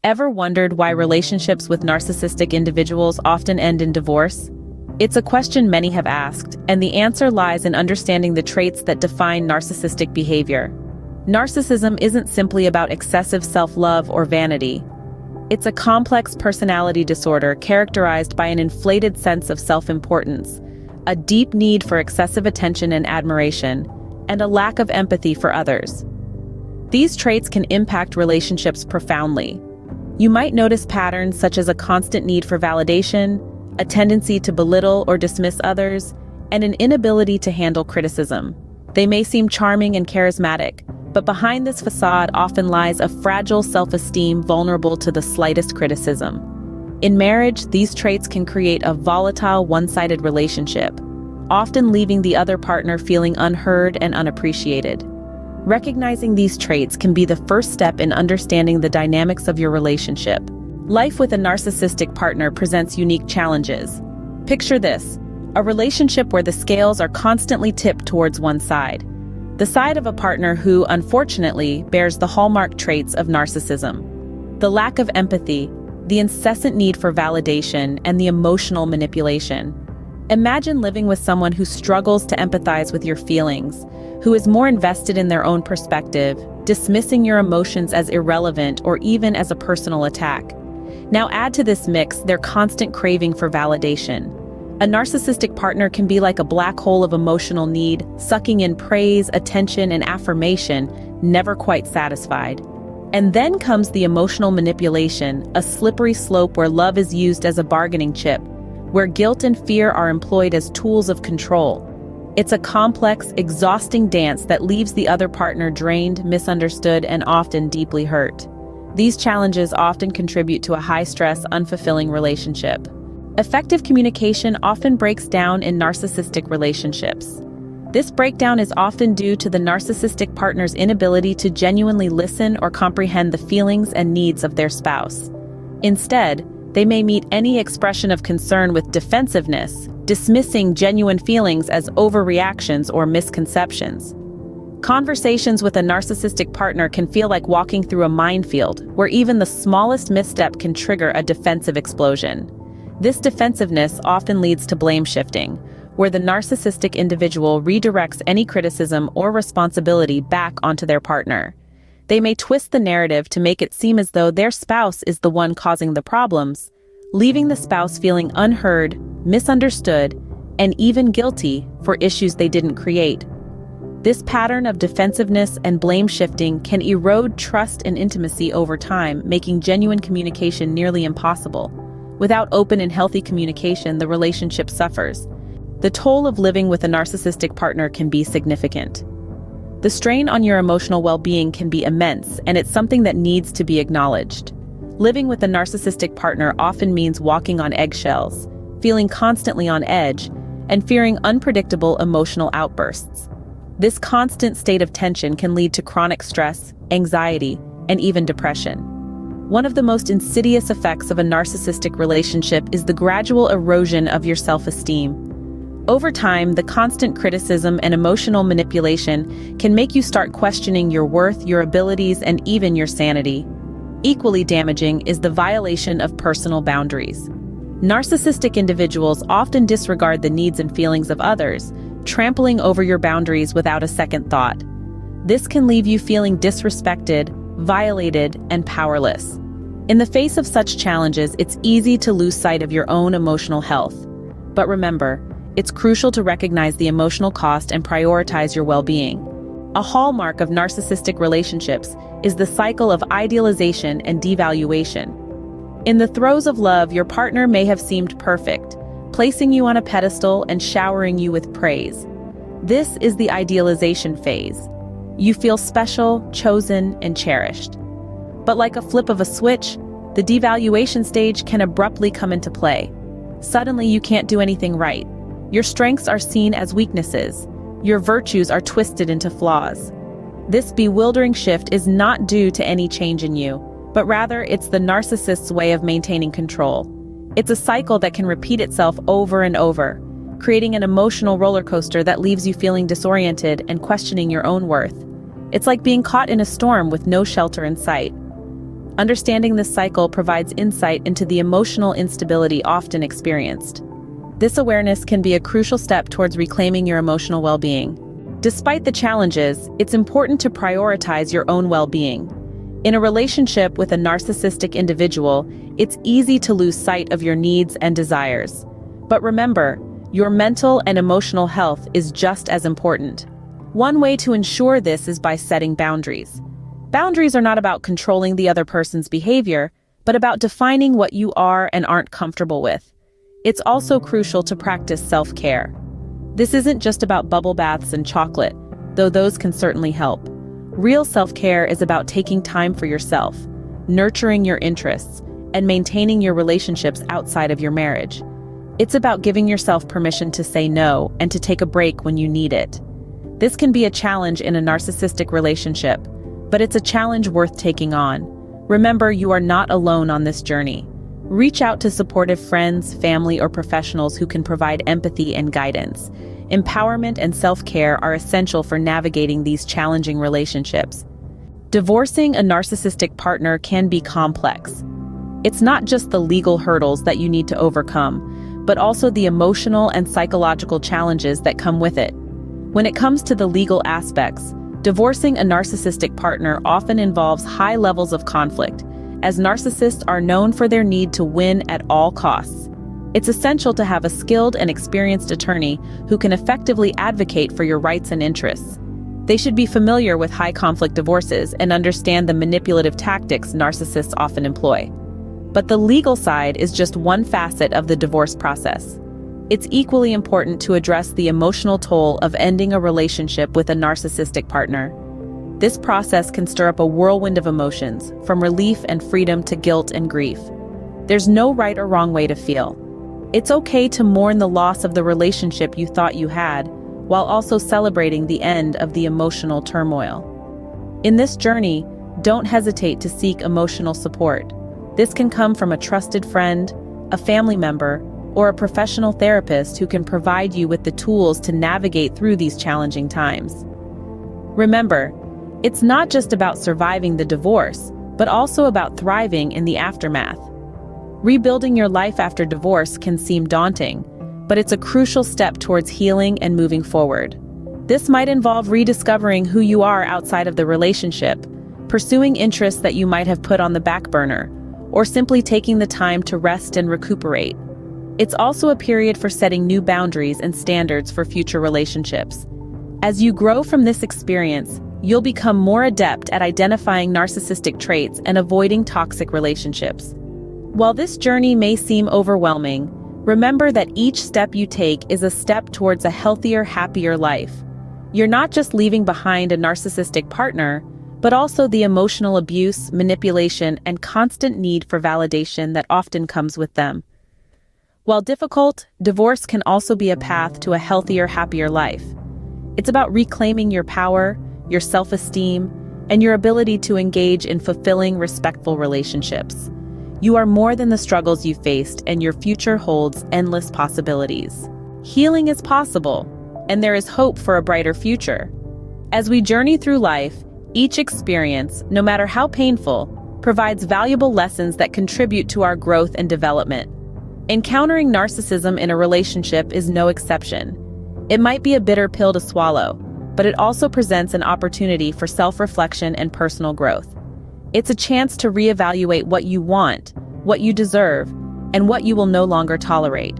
Ever wondered why relationships with narcissistic individuals often end in divorce? It's a question many have asked, and the answer lies in understanding the traits that define narcissistic behavior. Narcissism isn't simply about excessive self-love or vanity. It's a complex personality disorder characterized by an inflated sense of self-importance, a deep need for excessive attention and admiration, and a lack of empathy for others. These traits can impact relationships profoundly. You might notice patterns such as a constant need for validation, a tendency to belittle or dismiss others, and an inability to handle criticism. They may seem charming and charismatic, but behind this facade often lies a fragile self-esteem vulnerable to the slightest criticism. In marriage, these traits can create a volatile, one-sided relationship, often leaving the other partner feeling unheard and unappreciated. Recognizing these traits can be the first step in understanding the dynamics of your relationship. Life with a narcissistic partner presents unique challenges. Picture this: a relationship where the scales are constantly tipped towards one side. The side of a partner who, unfortunately, bears the hallmark traits of narcissism. The lack of empathy, the incessant need for validation, and the emotional manipulation. Imagine living with someone who struggles to empathize with your feelings, who is more invested in their own perspective, dismissing your emotions as irrelevant or even as a personal attack. Now add to this mix their constant craving for validation. A narcissistic partner can be like a black hole of emotional need, sucking in praise, attention, and affirmation, never quite satisfied. And then comes the emotional manipulation, a slippery slope where love is used as a bargaining chip, where guilt and fear are employed as tools of control. It's a complex, exhausting dance that leaves the other partner drained, misunderstood, and often deeply hurt. These challenges often contribute to a high-stress, unfulfilling relationship. Effective communication often breaks down in narcissistic relationships. This breakdown is often due to the narcissistic partner's inability to genuinely listen or comprehend the feelings and needs of their spouse. Instead, they may meet any expression of concern with defensiveness, dismissing genuine feelings as overreactions or misconceptions. Conversations with a narcissistic partner can feel like walking through a minefield, where even the smallest misstep can trigger a defensive explosion. This defensiveness often leads to blame shifting, where the narcissistic individual redirects any criticism or responsibility back onto their partner. They may twist the narrative to make it seem as though their spouse is the one causing the problems, leaving the spouse feeling unheard, misunderstood, and even guilty for issues they didn't create. This pattern of defensiveness and blame shifting can erode trust and intimacy over time, making genuine communication nearly impossible. Without open and healthy communication, the relationship suffers. The toll of living with a narcissistic partner can be significant. The strain on your emotional well-being can be immense, and it's something that needs to be acknowledged. Living with a narcissistic partner often means walking on eggshells, feeling constantly on edge, and fearing unpredictable emotional outbursts. This constant state of tension can lead to chronic stress, anxiety, and even depression. One of the most insidious effects of a narcissistic relationship is the gradual erosion of your self-esteem. Over time, the constant criticism and emotional manipulation can make you start questioning your worth, your abilities, and even your sanity. Equally damaging is the violation of personal boundaries. Narcissistic individuals often disregard the needs and feelings of others, trampling over your boundaries without a second thought. This can leave you feeling disrespected, violated, and powerless. In the face of such challenges, it's easy to lose sight of your own emotional health. But remember, it's crucial to recognize the emotional cost and prioritize your well-being. A hallmark of narcissistic relationships is the cycle of idealization and devaluation. In the throes of love, your partner may have seemed perfect, placing you on a pedestal and showering you with praise. This is the idealization phase. You feel special, chosen, and cherished. But like a flip of a switch, the devaluation stage can abruptly come into play. Suddenly, you can't do anything right. Your strengths are seen as weaknesses. Your virtues are twisted into flaws. This bewildering shift is not due to any change in you, but rather it's the narcissist's way of maintaining control. It's a cycle that can repeat itself over and over, creating an emotional roller coaster that leaves you feeling disoriented and questioning your own worth. It's like being caught in a storm with no shelter in sight. Understanding this cycle provides insight into the emotional instability often experienced. This awareness can be a crucial step towards reclaiming your emotional well-being. Despite the challenges, it's important to prioritize your own well-being. In a relationship with a narcissistic individual, it's easy to lose sight of your needs and desires. But remember, your mental and emotional health is just as important. One way to ensure this is by setting boundaries. Boundaries are not about controlling the other person's behavior, but about defining what you are and aren't comfortable with. It's also crucial to practice self-care. This isn't just about bubble baths and chocolate, though those can certainly help. Real self-care is about taking time for yourself, nurturing your interests, and maintaining your relationships outside of your marriage. It's about giving yourself permission to say no and to take a break when you need it. This can be a challenge in a narcissistic relationship, but it's a challenge worth taking on. Remember, you are not alone on this journey. Reach out to supportive friends, family, or professionals who can provide empathy and guidance. Empowerment and self-care are essential for navigating these challenging relationships. Divorcing a narcissistic partner can be complex. It's not just the legal hurdles that you need to overcome, but also the emotional and psychological challenges that come with it. When it comes to the legal aspects, divorcing a narcissistic partner often involves high levels of conflict, as narcissists are known for their need to win at all costs. It's essential to have a skilled and experienced attorney who can effectively advocate for your rights and interests. They should be familiar with high-conflict divorces and understand the manipulative tactics narcissists often employ. But the legal side is just one facet of the divorce process. It's equally important to address the emotional toll of ending a relationship with a narcissistic partner. This process can stir up a whirlwind of emotions, from relief and freedom to guilt and grief. There's no right or wrong way to feel. It's okay to mourn the loss of the relationship you thought you had, while also celebrating the end of the emotional turmoil. In this journey, don't hesitate to seek emotional support. This can come from a trusted friend, a family member, or a professional therapist who can provide you with the tools to navigate through these challenging times. Remember, it's not just about surviving the divorce, but also about thriving in the aftermath. Rebuilding your life after divorce can seem daunting, but it's a crucial step towards healing and moving forward. This might involve rediscovering who you are outside of the relationship, pursuing interests that you might have put on the back burner, or simply taking the time to rest and recuperate. It's also a period for setting new boundaries and standards for future relationships. As you grow from this experience, you'll become more adept at identifying narcissistic traits and avoiding toxic relationships. While this journey may seem overwhelming, remember that each step you take is a step towards a healthier, happier life. You're not just leaving behind a narcissistic partner, but also the emotional abuse, manipulation, and constant need for validation that often comes with them. While difficult, divorce can also be a path to a healthier, happier life. It's about reclaiming your power, your self-esteem, and your ability to engage in fulfilling, respectful relationships. You are more than the struggles you faced, and your future holds endless possibilities. Healing is possible, and there is hope for a brighter future. As we journey through life, each experience, no matter how painful, provides valuable lessons that contribute to our growth and development. Encountering narcissism in a relationship is no exception. It might be a bitter pill to swallow, but it also presents an opportunity for self-reflection and personal growth. It's a chance to reevaluate what you want, what you deserve, and what you will no longer tolerate.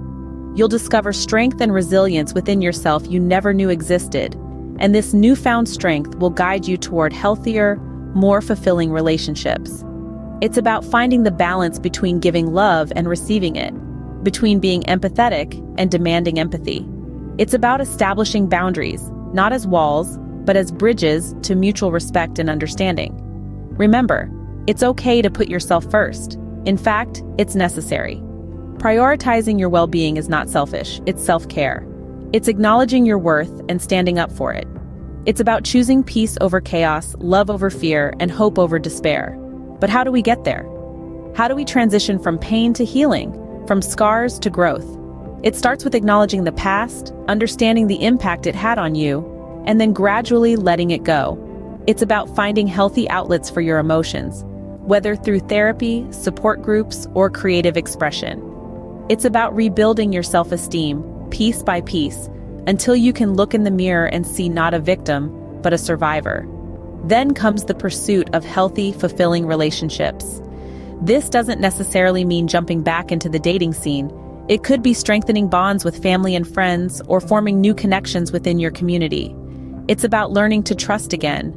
You'll discover strength and resilience within yourself you never knew existed, and this newfound strength will guide you toward healthier, more fulfilling relationships. It's about finding the balance between giving love and receiving it, between being empathetic and demanding empathy. It's about establishing boundaries, not as walls, but as bridges to mutual respect and understanding. Remember, it's okay to put yourself first. In fact, it's necessary. Prioritizing your well-being is not selfish, it's self-care. It's acknowledging your worth and standing up for it. It's about choosing peace over chaos, love over fear, and hope over despair. But how do we get there? How do we transition from pain to healing, from scars to growth? It starts with acknowledging the past, understanding the impact it had on you, and then gradually letting it go. It's about finding healthy outlets for your emotions, whether through therapy, support groups, or creative expression. It's about rebuilding your self-esteem, piece by piece, until you can look in the mirror and see not a victim, but a survivor. Then comes the pursuit of healthy, fulfilling relationships. This doesn't necessarily mean jumping back into the dating scene. It could be strengthening bonds with family and friends or forming new connections within your community. It's about learning to trust again.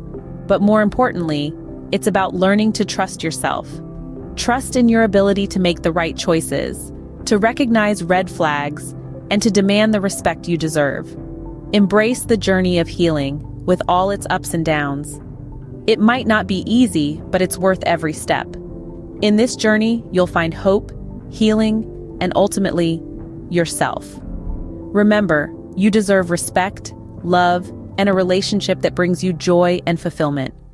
But more importantly, it's about learning to trust yourself. Trust in your ability to make the right choices, to recognize red flags, and to demand the respect you deserve. Embrace the journey of healing, with all its ups and downs. It might not be easy, but it's worth every step. In this journey, you'll find hope, healing, and ultimately, yourself. Remember, you deserve respect, love, and a relationship that brings you joy and fulfillment.